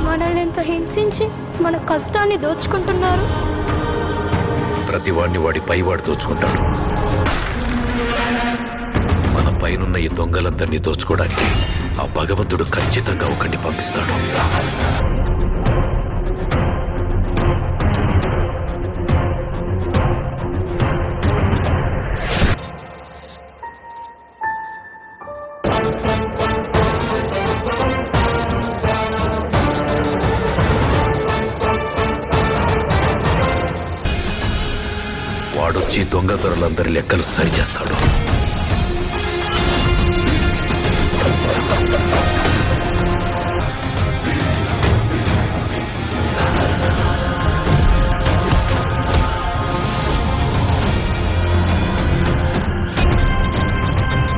మనల్ని ఎంత హింసించి మన కష్టాన్ని దోచుకుంటున్నారు. ప్రతి వాడిని వాడి పైవాడు దోచుకుంటాడు. మన పైనున్న ఈ దొంగలందరినీ దోచుకోవడానికి ఆ భగవంతుడు ఖచ్చితంగా ఒకరిని పంపిస్తాడు. వాడొచ్చి దొంగ దొరలందరి లెక్కలు సరిచేస్తాడు.